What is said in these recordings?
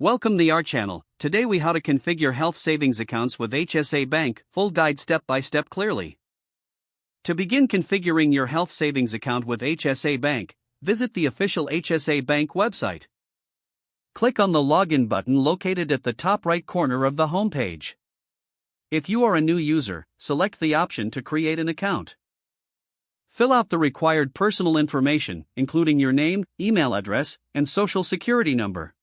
Welcome to our channel. Today we how to configure health savings accounts with HSA Bank, full guide step by step clearly. To begin configuring your health savings account with HSA Bank, visit the official HSA Bank website. Click on the login button located at the top right corner of the homepage. If you are a new user, select the option to create an account. Fill out the required personal information, including your name, email address, and social security number.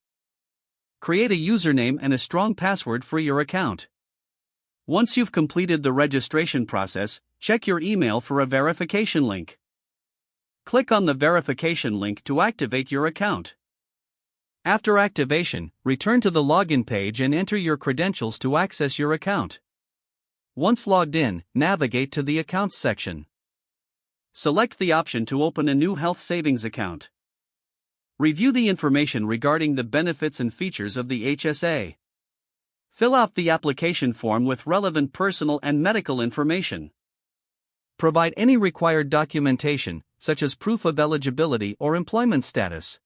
Create a username and a strong password for your account. Once you've completed the registration process, check your email for a verification link. Click on the verification link to activate your account. After activation, return to the login page and enter your credentials to access your account. Once logged in, navigate to the Accounts section. Select the option to open a new health savings account. Review the information regarding the benefits and features of the HSA. Fill out the application form with relevant personal and medical information. Provide any required documentation, such as proof of eligibility or employment status.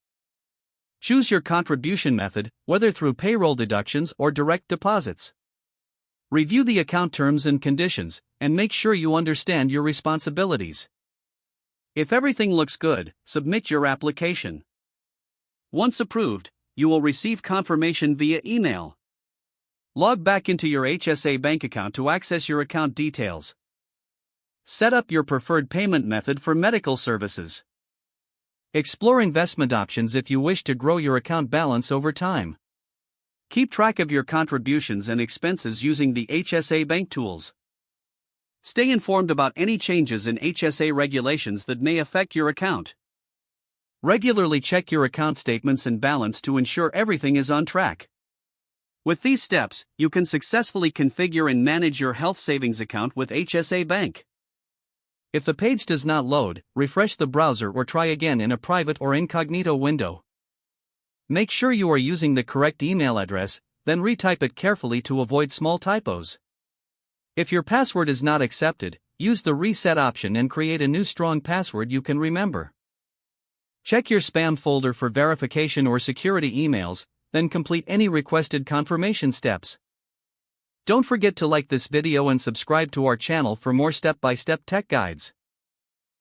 Choose your contribution method, whether through payroll deductions or direct deposits. Review the account terms and conditions, and make sure you understand your responsibilities. If everything looks good, submit your application. Once approved, you will receive confirmation via email. Log back into your HSA Bank account to access your account details. Set up your preferred payment method for medical services. Explore investment options if you wish to grow your account balance over time. Keep track of your contributions and expenses using the HSA Bank tools. Stay informed about any changes in HSA regulations that may affect your account. Regularly check your account statements and balance to ensure everything is on track. With these steps, you can successfully configure and manage your health savings account with HSA Bank. If the page does not load, refresh the browser or try again in a private or incognito window. Make sure you are using the correct email address, then retype it carefully to avoid small typos. If your password is not accepted, use the reset option and create a new strong password you can remember. Check your spam folder for verification or security emails, then complete any requested confirmation steps. Don't forget to like this video and subscribe to our channel for more step-by-step tech guides.